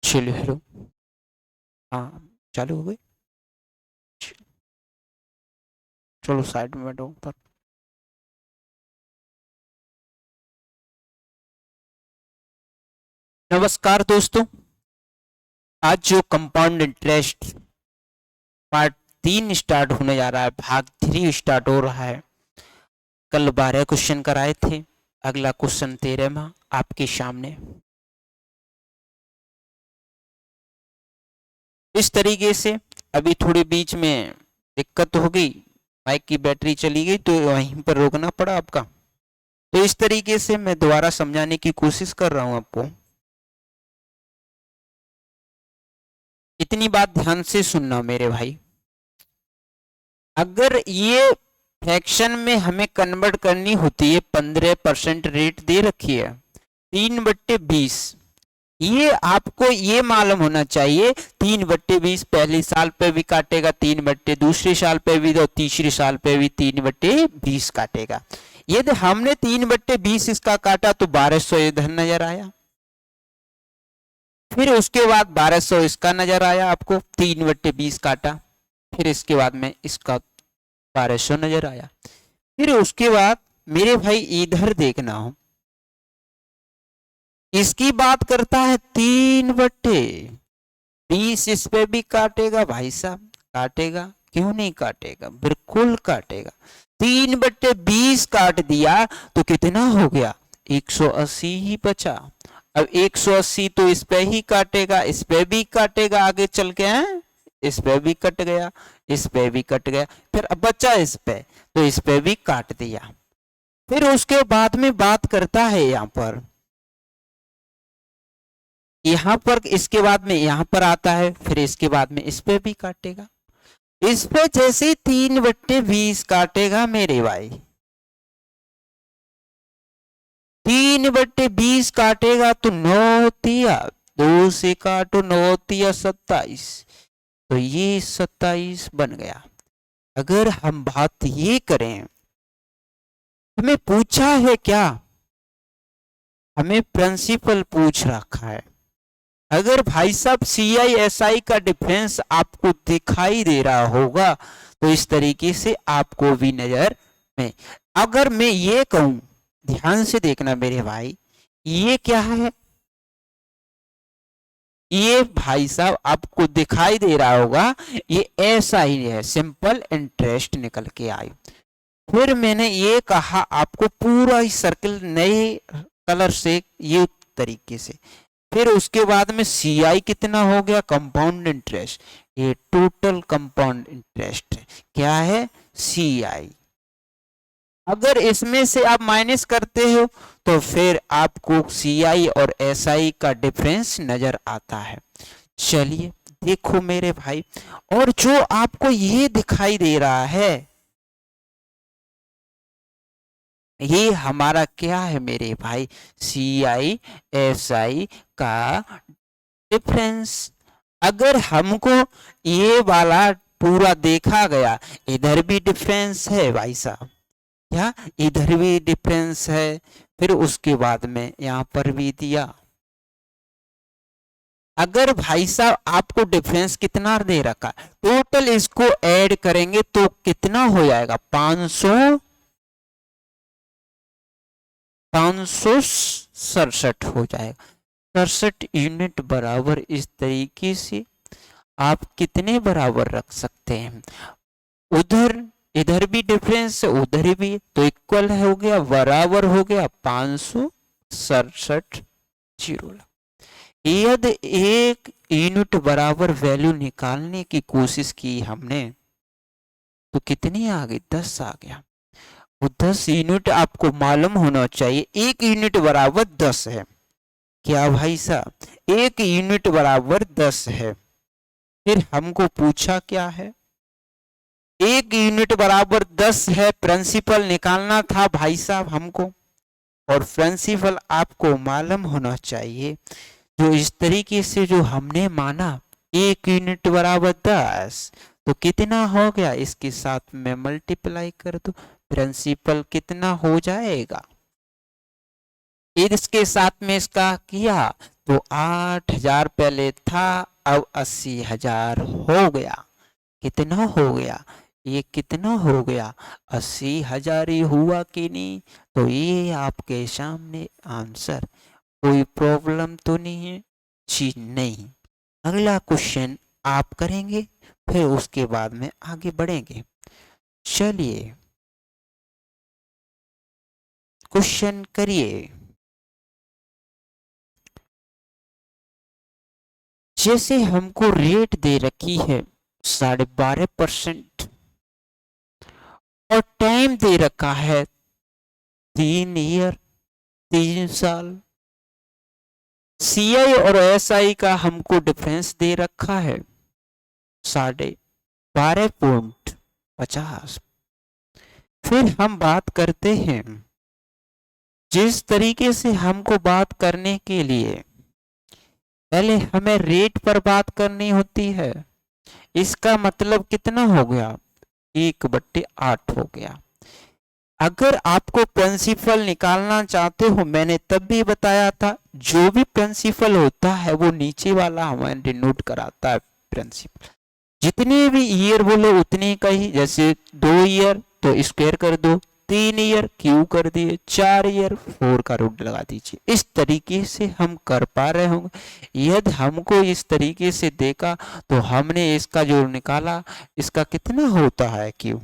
चलो हेलो। हाँ, चालू हो गई। चलो साइड में बैठो पर। नमस्कार दोस्तों। आज जो कंपाउंड इंटरेस्ट पार्ट 3 स्टार्ट होने जा रहा है, भाग 3 स्टार्ट हो रहा है। कल 12 क्वेश्चन कराए थे, अगला क्वेश्चन 13वां आपके सामने। इस तरीके से अभी थोड़ी बीच में दिक्कत हो गई, माइक की बैटरी चली गई तो वहीं पर रोकना पड़ा आपका। तो इस तरीके से मैं दोबारा समझाने की कोशिश कर रहा हूं आपको। इतनी बात ध्यान से सुनना मेरे भाई। अगर ये फ्रैक्शन में हमें कन्वर्ट करनी होती है, 15% रेट दे रखी है, 3/20। ये आपको ये मालूम होना चाहिए 3/20 पहले साल पे भी काटेगा, 3/, दूसरे साल पे भी, तो तीसरे साल पे भी 3/20 काटेगा। यदि हमने 3/20 इसका काटा तो 1200 इधर नजर आया, फिर उसके बाद 1200 इसका नजर आया, आपको 3/20 काटा, फिर इसके बाद में इसका 1200 नजर आया। फिर उसके बाद मेरे भाई इधर देखना हो, इसकी बात करता है 3/20। इस पे भी काटेगा भाई साहब, काटेगा, क्यों नहीं काटेगा, बिल्कुल काटेगा। 3/20 काट दिया तो कितना हो गया, 180 ही बचा। अब 180 तो इस पे ही काटेगा, इस पे भी काटेगा, आगे चल के हैं, इस पे भी कट गया, इस पे भी कट गया, फिर अब बचा इस पे, तो इस पे भी काट दिया। फिर उसके बाद में बात करता है यहाँ पर इसके बाद में यहाँ पर आता है, फिर इसके बाद में इस पे भी काटेगा। इस पे जैसे 3/20 काटेगा मेरे भाई, 3/20 काटेगा तो 9 तिया 2 से काटो, 9 तिया 27, तो ये 27 बन गया। अगर हम बात ये करें, हमें पूछा है क्या, हमें प्रिंसिपल पूछ रखा है। अगर भाई साहब CI/SI का डिफरेंस आपको दिखाई दे रहा होगा तो इस तरीके से आपको भी नजर में, अगर मैं ये कहूं, ध्यान से देखना मेरे भाई, ये क्या है, ये भाई साहब आपको दिखाई दे रहा होगा, ये ऐसा ही है, सिंपल इंटरेस्ट निकल के आई। फिर मैंने ये कहा आपको पूरा ही सर्किल नए कलर से, ये तरीके से। फिर उसके बाद में CI कितना हो गया, कंपाउंड इंटरेस्ट, ये टोटल कंपाउंड इंटरेस्ट क्या है, CI। अगर इसमें से आप माइनस करते हो तो फिर आपको CI और SI का डिफरेंस नजर आता है। चलिए देखो मेरे भाई, और जो आपको ये दिखाई दे रहा है, ये हमारा क्या है मेरे भाई, CI/SI का डिफरेंस। अगर हमको ये वाला पूरा देखा गया, इधर भी डिफरेंस है भाई साहब, क्या इधर भी डिफरेंस है, फिर उसके बाद में यहाँ पर भी दिया। अगर भाई साहब आपको डिफरेंस कितना दे रखा, टोटल इसको ऐड करेंगे तो कितना हो जाएगा, 567 हो जाएगा। 67 यूनिट बराबर, इस तरीके से आप कितने बराबर रख सकते हैं, उधर इधर भी डिफरेंस है, उधर भी, तो इक्वल हो गया, बराबर हो गया 567 जीरो। यदि एक यूनिट बराबर वैल्यू निकालने की कोशिश की हमने तो कितनी आ गई, 10 आ गया। वो 10 यूनिट आपको मालूम होना चाहिए, एक यूनिट बराबर 10 है, क्या भाई साहब, एक यूनिट बराबर 10 है। फिर हमको पूछा क्या है, एक यूनिट बराबर 10 है, प्रिंसिपल निकालना था भाई साहब हमको, और प्रिंसिपल आपको मालूम होना चाहिए। जो इस तरीके से जो हमने माना, एक यूनिट बराबर 10, तो कितना हो गया, इसके साथ में मल्टीप्लाई कर दो, प्रिंसिपल कितना हो जाएगा, इसके साथ में इसका किया तो 8,000 पहले था, अब 80,000 हो गया। कितना हो गया? ये कितना हो गया? 80,000 ही हुआ कि नहीं? तो ये आपके सामने आंसर। कोई प्रॉब्लम तो नहीं है जी? नहीं। अगला क्वेश्चन आप करेंगे, फिर उसके बाद में आगे बढ़ेंगे। चलिए क्वेश्चन करिए। जैसे हमको रेट दे रखी है 12.5% और टाइम दे रखा है 3 ईयर, 3 साल। सीआई और एसआई का हमको डिफरेंस दे रखा है 12.50। फिर हम बात करते हैं, जिस तरीके से हमको बात करने के लिए पहले हमें रेट पर बात करनी होती है। इसका मतलब कितना हो गया? 1/8 हो गया। अगर आपको प्रिंसिपल निकालना चाहते हो, मैंने तब भी बताया था, जो भी प्रिंसिपल होता है वो नीचे वाला हमें डिनोट कराता है प्रिंसिपल। जितने भी ईयर बोले उतने का ही। जैसे 2 ईयर तो स्क्वायर कर दो, 3 ईयर क्यू कर दिए, 4 ईयर 4 का रूट लगा दीजिए। इस तरीके से हम कर पा रहे होंगे। यदि हमको इस तरीके से देखा तो हमने इसका जो निकाला, इसका कितना होता है क्यू?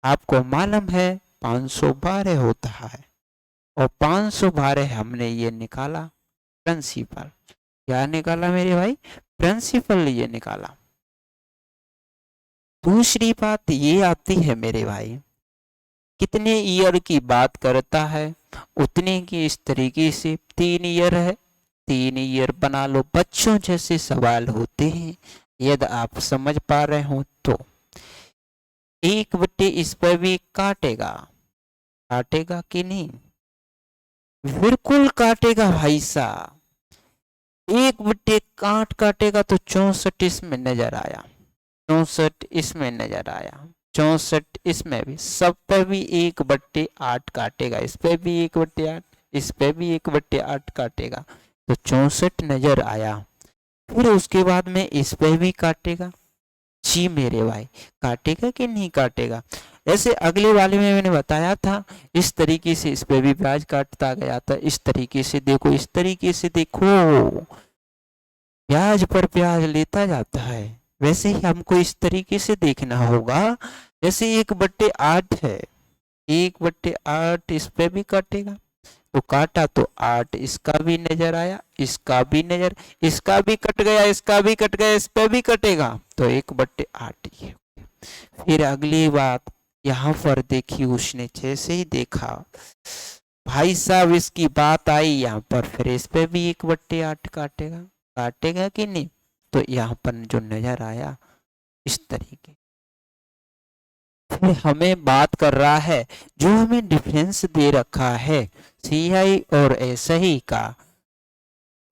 आपको मालूम है 512 होता है। और 512 हमने ये निकाला प्रिंसिपल। क्या निकाला मेरे भाई? प्रिंसिपल ये निकाला। दूसरी बात ये आती है मेरे भाई, कितने ईयर की बात करता है उतने की। इस तरीके से 3 ईयर है, 3 ईयर बना लो। बच्चों जैसे सवाल होते हैं, यदि आप समझ पा रहे हो तो। 1/, इस पर भी काटेगा, काटेगा कि नहीं? बिल्कुल काटेगा भाई साहब। 1/, काटेगा तो 64 इसमें नजर आया, 64 इसमें नजर आया, 64 इसमें भी, सब पे भी 1/8 काटेगा। इस पे भी 1/8, इस पे भी 1/8 काटेगा, तो 64 नजर आया। फिर उसके बाद में इस पे भी काटेगा जी मेरे भाई। काटेगा कि नहीं काटेगा? ऐसे अगले वाले में मैंने बताया था, इस तरीके से इस पे भी ब्याज काटता गया था। इस तरीके से देखो, इस तरीके से देखो, ब्याज पर ब्याज लेता जाता है। वैसे ही हमको इस तरीके से देखना होगा। जैसे 1/8 है, 1/8 इस पे भी काटेगा, तो काटा तो 8 इसका भी नजर आया, इसका भी नजर, इसका भी कट गया, इसका भी कट गया, इस पे भी कटेगा, तो 1/8 ही। फिर अगली बात यहाँ पर देखी, उसने जैसे ही देखा भाई साहब इसकी बात आई यहाँ पर, फिर इस पे भी 1/8 काटेगा, काटेगा कि नहीं? तो यहाँ पर जो नजर आया इस तरीके। फिर हमें बात कर रहा है, जो हमें डिफरेंस दे रखा है सीआई और एसआई का,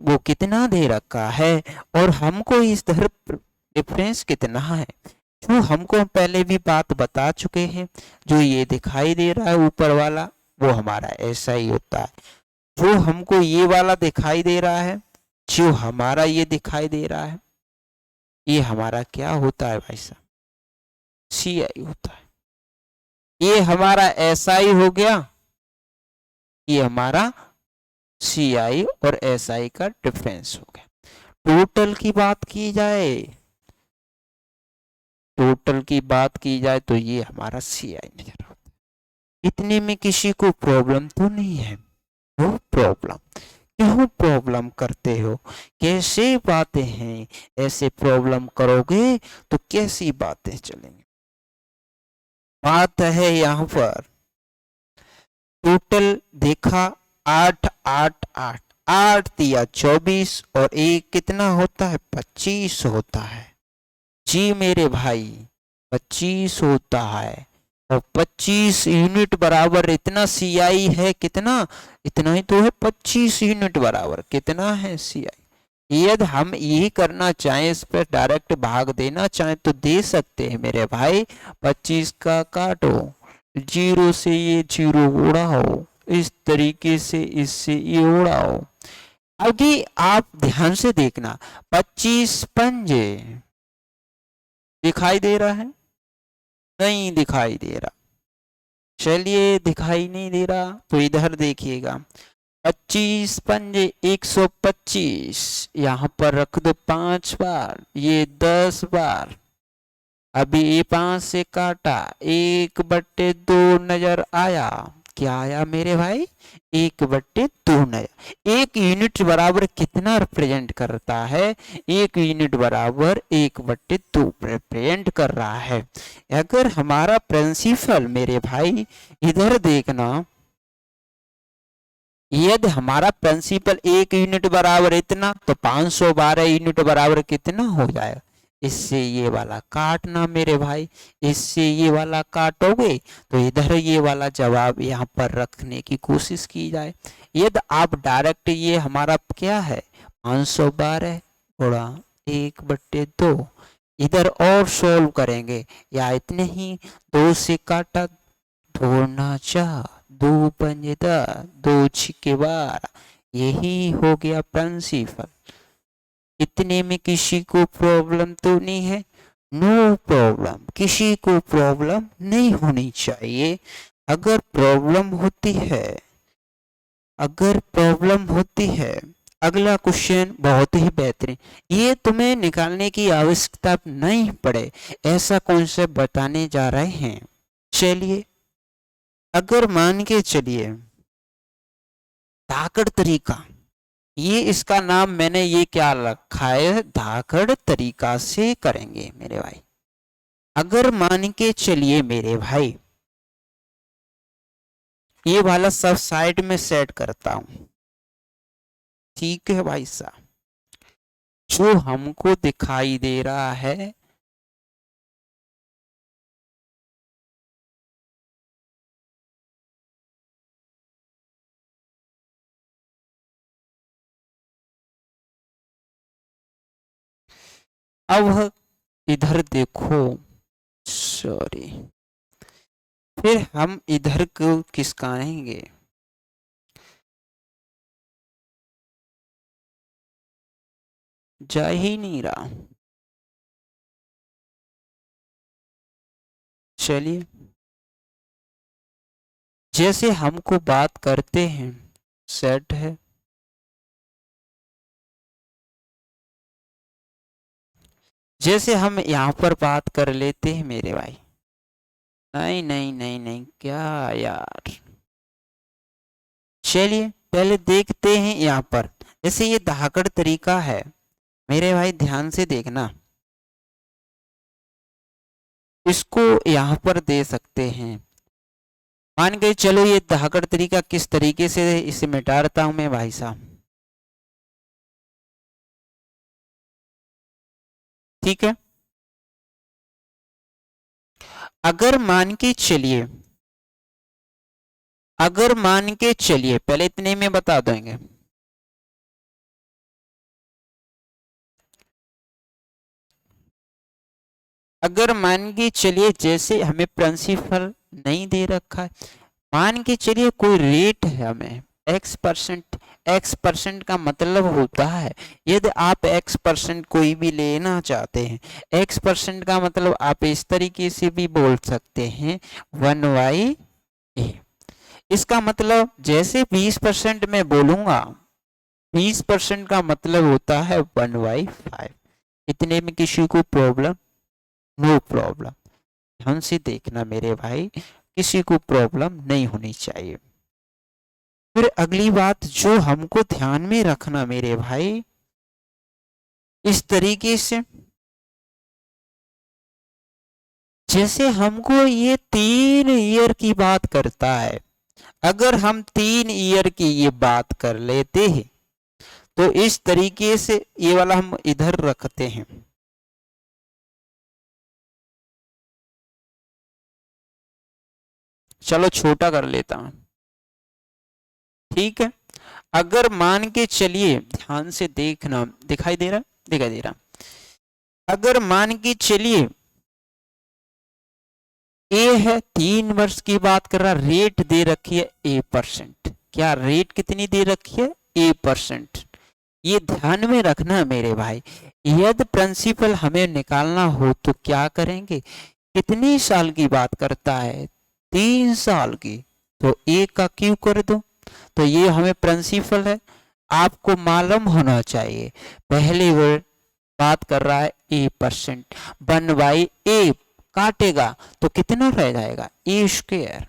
वो कितना दे रखा है और हमको इस तरफ डिफरेंस कितना है, जो हमको हम पहले भी बात बता चुके हैं। जो ये दिखाई दे रहा है ऊपर वाला, वो हमारा एसआई होता है। जो हमको ये वाला दिखाई दे रहा है, जो हमारा ये दिखाई दे रहा है, ये हमारा क्या होता है भाई साहब? सीआई होता है। ये हमारा एसआई हो गया, ये हमारा सीआई और एसआई का डिफरेंस हो गया। टोटल की बात की जाए, टोटल की बात की जाए तो ये हमारा सीआई नजर आता है। इतने में किसी को प्रॉब्लम तो नहीं है? No problem. क्यों प्रॉब्लम करते हो? कैसे बातें हैं? ऐसे प्रॉब्लम करोगे तो कैसी बातें चलेंगी? बात है यहाँ पर, टोटल देखा 8 8 8, 8 दिया 24 और एक कितना होता है? 25 होता है जी मेरे भाई, 25 होता है। और 25 यूनिट बराबर इतना सीआई है, कितना? इतना ही तो है, 25 यूनिट बराबर कितना है सीआई। यदि हम ये करना चाहें, इस पर डायरेक्ट भाग देना चाहें तो दे सकते हैं मेरे भाई। 25 का काटो, 0 से ये 0 उड़ाओ, इस तरीके से इससे ये उड़ाओ, अभी आप ध्यान से देखना, 25 पंजे दिखाई दे रहा है? नहीं दिखाई दे रहा। चलिए दिखाई नहीं दे रहा तो इधर देखिएगा, 25 पंजे 125, यहाँ पर रख दो 5 बार, ये 10 बार। अभी ये 5 से काटा, 1/2 नजर आया। क्या आया मेरे भाई? 1/2 नजर। 1 यूनिट बराबर कितना रिप्रेजेंट करता है? 1 यूनिट बराबर 1/2 रिप्रेजेंट कर रहा है। अगर हमारा प्रिंसिपल मेरे भाई इधर देखना, यदि हमारा प्रिंसिपल 1 यूनिट बराबर इतना, तो 512 यूनिट बराबर कितना हो जाएगा? इससे ये वाला काटना मेरे भाई, इससे ये वाला काटोगे तो इधर ये वाला जवाब यहाँ पर रखने की कोशिश की जाए। यदि आप डायरेक्ट, ये हमारा क्या है 512 गुणा 1/2, इधर और सोल्व करेंगे या इतने ही, 2 से काटा, 2 ना 4, 2 पंजे 10, 2 छिके 12, यही हो गया प्रिंसिपल। इतने में किसी को प्रॉब्लम तो नहीं है? नो प्रॉब्लम, किसी को प्रॉब्लम नहीं होनी चाहिए। अगर प्रॉब्लम होती है, अगर प्रॉब्लम होती है, अगला क्वेश्चन बहुत ही बेहतरीन, ये तुम्हें निकालने की आवश्यकता नहीं पड़े, ऐसा कॉन्सेप्ट बताने जा रहे हैं। चलिए, अगर मान के चलिए धाकड़ तरीका, ये इसका नाम मैंने ये क्या रखा है, धाकड़ तरीका से करेंगे मेरे भाई। अगर मान के चलिए मेरे भाई, ये वाला सब साइड में सेट करता हूं, ठीक है भाई साहब। जो हमको दिखाई दे रहा है, अब इधर देखो, सॉरी, फिर हम इधर को खिसकाएंगे, जा ही नहीं रहा। चलिए, जैसे हमको बात करते हैं, सेट है, जैसे हम यहाँ पर बात कर लेते हैं मेरे भाई। नहीं नहीं नहीं नहीं, क्या यार। चलिए पहले देखते हैं यहाँ पर, जैसे ये धाकड़ तरीका है मेरे भाई, ध्यान से देखना, इसको यहाँ पर दे सकते हैं। मान के चलो ये धाकड़ तरीका किस तरीके से इसे मिटाता हूं मैं भाई साहब, ठीक है। अगर मान के चलिए, अगर मान के चलिए, पहले इतने में बता देंगे, अगर मान के चलिए जैसे हमें प्रिंसिपल नहीं दे रखा है, मान के चलिए कोई रेट है हमें x%, x% का मतलब होता है, यदि आप x% कोई भी लेना चाहते हैं, x% का मतलब आप इस तरीके से भी बोल सकते हैं 1/a। इसका मतलब जैसे 20% में बोलूंगा, 20% का मतलब होता है 1/5। इतने में किसी को प्रॉब्लम? No problem. ध्यान से देखना मेरे भाई, किसी को प्रॉब्लम नहीं होनी चाहिए। फिर अगली बात जो हमको ध्यान में रखना मेरे भाई, इस तरीके से जैसे हमको ये 3 ईयर की बात करता है, अगर हम 3 ईयर की ये बात कर लेते हैं तो इस तरीके से ये वाला हम इधर रखते हैं, चलो छोटा कर लेता हूं, ठीक है। अगर मान के चलिए, ध्यान से देखना, दिखाई दे रहा, दिखाई दे रहा, अगर मान के चलिए ए है, 3 वर्ष की बात कर रहा, रेट दे रखी है A%, क्या रेट कितनी दे रखी है? A%। ये ध्यान में रखना मेरे भाई। यदि प्रिंसिपल हमें निकालना हो तो क्या करेंगे, कितनी साल की बात करता है, 3 साल की, तो एक का क्यू कर दो, तो ये हमें प्रिंसिपल है। आपको मालूम होना चाहिए, पहली वर्ड बात कर रहा है A%, 1/A काटेगा तो कितना रह जाएगा A²।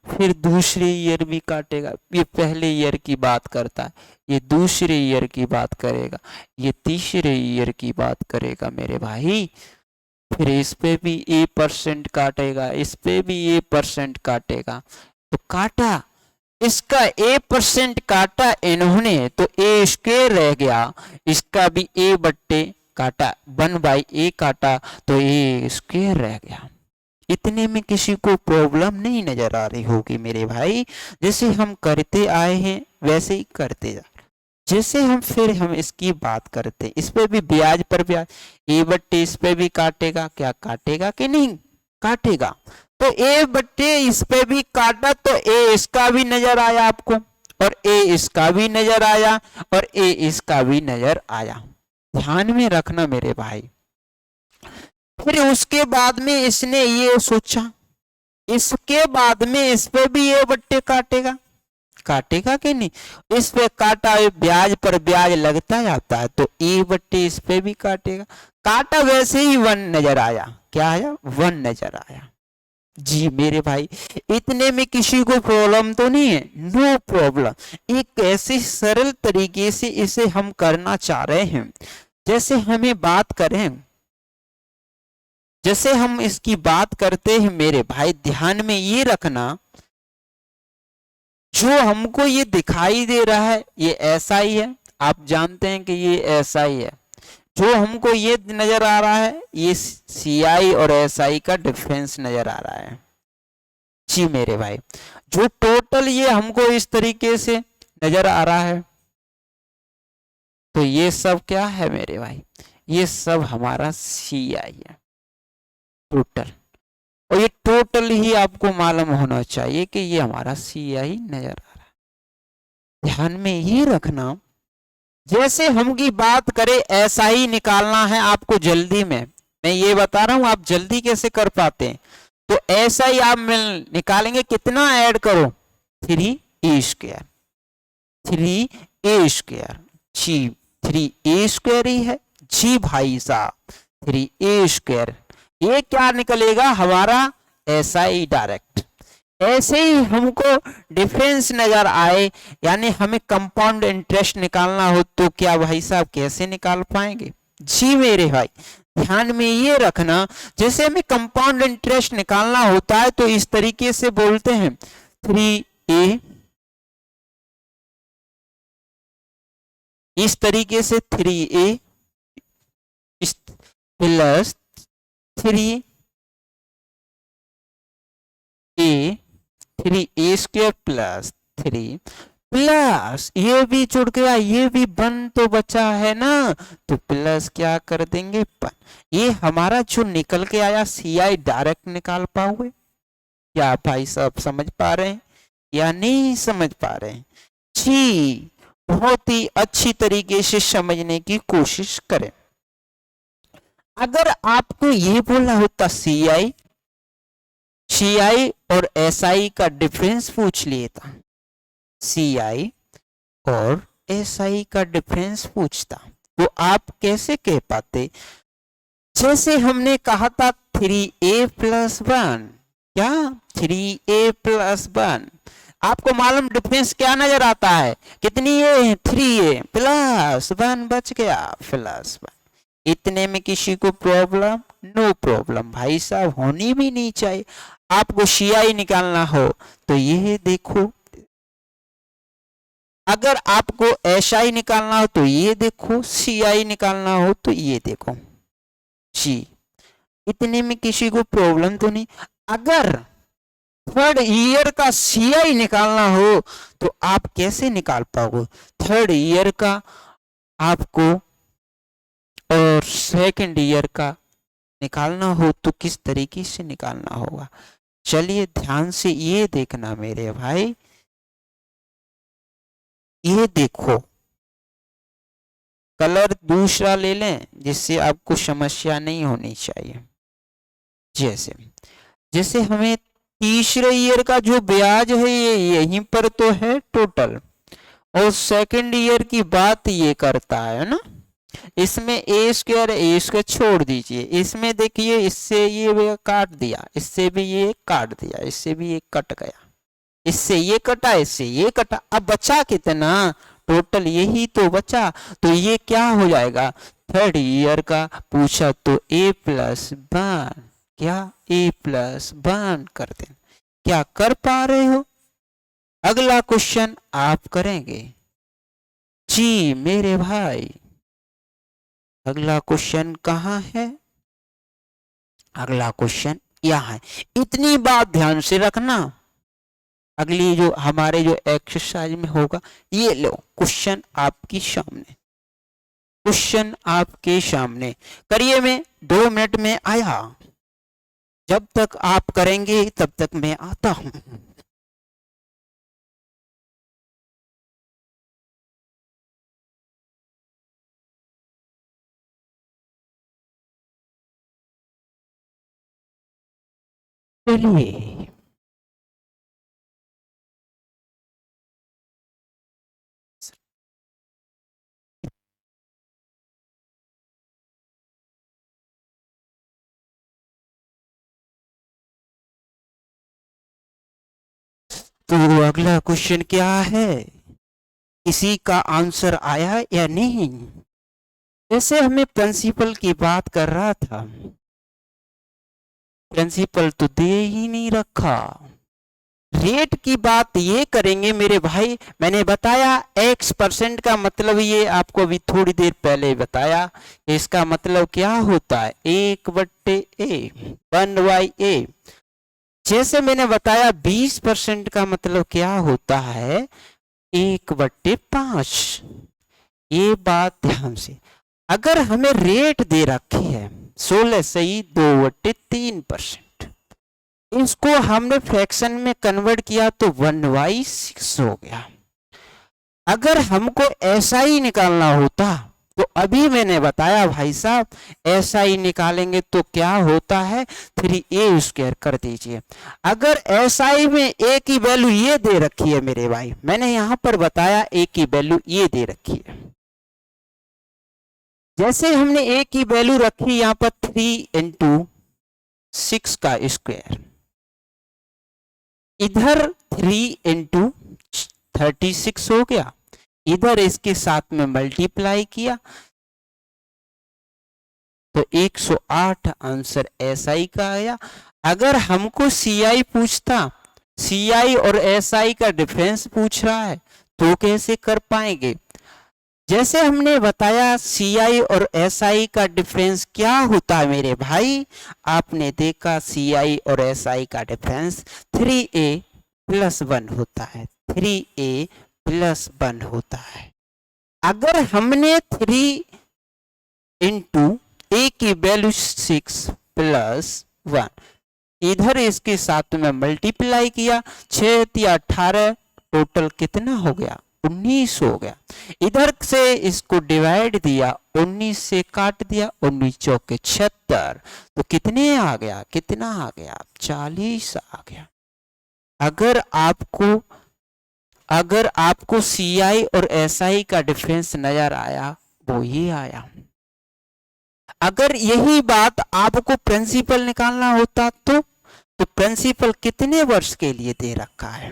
फिर दूसरे ईयर भी काटेगा, ये पहले ईयर की बात करता है, ये दूसरे ईयर की बात करेगा, ये तीसरे ईयर की बात करेगा मेरे भाई। फिर इस पे भी A% काटेगा, इस पे भी A% काटेगा, तो काटा, इसका A% काटा इन्होंने तो A² रह गया, इसका भी A/A काटा, 1/A काटा तो A² रह गया। इतने में किसी को प्रॉब्लम नहीं नजर आ रही होगी मेरे भाई। जैसे हम करते आए हैं वैसे ही करते जा, जैसे हम इसकी बात करते, इस पे भी ब्याज पर ब्याज, A/A इस पे भी काटेगा, क्या काटेगा कि नहीं काटेगा, तो A/A इस पे भी काटा तो A इसका भी नजर आया आपको, और A इसका भी नजर आया, और A इसका भी नजर आया। ध्यान में रखना मेरे भाई। फिर उसके बाद में इसने ये सोचा, इसके बाद में इस पे भी A/A काटेगा, काटेगा कि नहीं, इस पे काटा, ब्याज पर ब्याज लगता जाता है, तो A/A इस पे भी काटेगा, काटा वैसे ही 1 नजर आया, क्या आया 1 नजर आया। जी मेरे भाई, इतने में किसी को प्रॉब्लम तो नहीं है, नो प्रॉब्लम। एक ऐसे सरल तरीके से इसे हम करना चाह रहे हैं, जैसे हमें बात करें, जैसे हम इसकी बात करते हैं मेरे भाई, ध्यान में ये रखना, जो हमको ये दिखाई दे रहा है ये ऐसा ही है, आप जानते हैं कि ये ऐसा ही है। जो हमको ये नजर आ रहा है ये CI और SI का डिफरेंस नजर आ रहा है। जी मेरे भाई, जो टोटल ये हमको इस तरीके से नजर आ रहा है, तो ये सब क्या है मेरे भाई, ये सब हमारा CI है टोटल। और ये टोटल ही आपको मालूम होना चाहिए कि ये हमारा CI नजर आ रहा है। ध्यान में ये रखना, जैसे हम की बात करें SI निकालना है आपको जल्दी में, मैं ये बता रहा हूं आप जल्दी कैसे कर पाते हैं, तो SI आप निकालेंगे, कितना ऐड करो 3A², 3A², जी 3A² ही है जी भाई साहब, 3A²। ये क्या निकलेगा हमारा SI डायरेक्ट। ऐसे ही हमको डिफरेंस नजर आए, यानी हमें कंपाउंड इंटरेस्ट निकालना हो तो क्या भाई साहब कैसे निकाल पाएंगे, जी मेरे भाई ध्यान में ये रखना, जैसे हमें कंपाउंड इंटरेस्ट निकालना होता है तो इस तरीके से बोलते हैं 3A, इस तरीके से 3A plus 3A, 3A² plus 3 plus ये भी जुड़ गया, ये भी 1 तो बचा है ना, तो प्लस क्या कर देंगे 1। ये हमारा जो निकल के आया CI डायरेक्ट निकाल पाओगे, क्या भाई साहब समझ पा रहे हैं या नहीं समझ पा रहे हैं, जी बहुत ही अच्छी तरीके से समझने की कोशिश करें। अगर आपको ये बोला होता CI और SI का डिफरेंस पूछ लिए था, CI और SI का डिफरेंस पूछता, तो आप कैसे कह पाते, जैसे हमने कहा था 3A+1, क्या 3A+1, आपको मालूम डिफरेंस क्या नजर आता है, कितनी है 3A प्लस 1 बच गया प्लस 1। इतने में किसी को प्रॉब्लम, नो प्रॉब्लम भाई साहब, होनी भी नहीं चाहिए। आपको CI निकालना हो तो ये देखो, अगर आपको SI निकालना हो तो ये देखो, CI निकालना हो तो ये देखो, जी इतने में किसी को प्रॉब्लम तो नहीं। अगर 3rd ईयर का CI निकालना हो तो आप कैसे निकाल पाओगे, 3rd ईयर का आपको और 2nd ईयर का निकालना हो तो किस तरीके से निकालना होगा, चलिए ध्यान से ये देखना मेरे भाई, ये देखो कलर दूसरा ले लें जिससे आपको समस्या नहीं होनी चाहिए। जैसे जैसे हमें तीसरे ईयर का जो ब्याज है ये यहीं पर तो है टोटल, और सेकंड ईयर की बात ये करता है ना, इसमें ए स्क्वायर छोड़ दीजिए, इसमें देखिए इससे ये काट दिया, इससे भी ये काट दिया, इससे भी ये कट गया, इससे ये कटा, इससे ये कटा, अब बचा कितना, टोटल यही तो बचा। तो ये क्या हो जाएगा, थर्ड ईयर का पूछा तो A+1, क्या A+1 कर दें। क्या कर पा रहे हो? अगला क्वेश्चन आप करेंगे जी मेरे भाई। अगला क्वेश्चन कहाँ है? अगला क्वेश्चन यहाँ है। इतनी बात ध्यान से रखना, अगली जो हमारे जो एक्सरसाइज में होगा, ये लो क्वेश्चन आपकी सामने, क्वेश्चन आपके सामने करिए। मैं 2 मिनट में आया, जब तक आप करेंगे तब तक मैं आता हूं। चलिए तो अगला क्वेश्चन क्या है, किसी का आंसर आया या नहीं? जैसे हमें प्रिंसिपल की बात कर रहा था, प्रिंसिपल तो दे ही नहीं रखा। रेट की बात ये करेंगे मेरे भाई, मैंने बताया x% का मतलब ये आपको अभी थोड़ी देर पहले बताया, इसका मतलब क्या होता है 1/a 1/a। जैसे मैंने बताया 20% का मतलब क्या होता है 1/5। ये बात ध्यान से, अगर हमें रेट दे रखी है 16 सही 2/3%, इसको हमने फ्रैक्शन में कन्वर्ट किया तो 1/6 हो गया। अगर हमको SI निकालना होता तो अभी मैंने बताया भाई साहब, SI निकालेंगे तो क्या होता है 3a² कर दीजिए। अगर SI में a की वैल्यू ये दे रखी है मेरे भाई, मैंने यहां पर बताया a की वैल्यू ये दे रखी है, जैसे हमने a की वैल्यू रखी यहां पर 3 × 6 का स्क्वायर, इधर 3 × 36 हो गया, इधर इसके साथ में मल्टीप्लाई किया तो 108 आंसर SI का आया। अगर हमको CI पूछता, CI और SI का डिफरेंस पूछ रहा है तो कैसे कर पाएंगे? जैसे हमने बताया CI और SI का डिफरेंस क्या होता है मेरे भाई, आपने देखा CI और SI का डिफरेंस 3a+1 होता है, 3a+1 होता है। अगर हमने 3 × a की वैल्यू 6 + 1 इधर इसके साथ में मल्टीप्लाई किया, 6 × 18 टोटल कितना हो गया 19 हो गया। इधर से इसको डिवाइड दिया, 19 से काट दिया, 19 × 4 = 76, तो कितने आ गया, कितना आ गया 40 आ गया। अगर आपको CI और SI का डिफरेंस नजर आया वो ये आया। अगर यही बात आपको प्रिंसिपल निकालना होता तो प्रिंसिपल कितने वर्ष के लिए दे रखा है,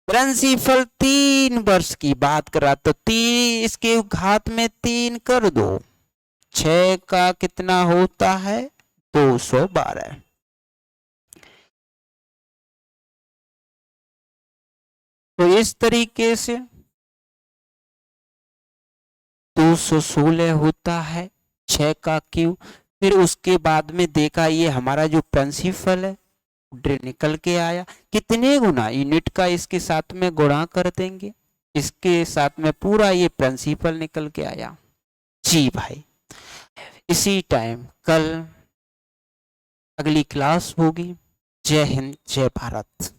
प्रिंसिपल 3 वर्ष की बात कर रहा, तो 3 इसके घात में 3 कर दो, 6 का कितना होता है 212। तो इस तरीके से 216 होता है 6 का क्यूब। फिर उसके बाद में देखा ये हमारा जो प्रिंसिपल है निकल के आया, कितने गुना यूनिट का इसके साथ में गुणा कर देंगे, इसके साथ में पूरा ये प्रिंसिपल निकल के आया। जी भाई, इसी टाइम कल अगली क्लास होगी। जय हिंद, जय भारत।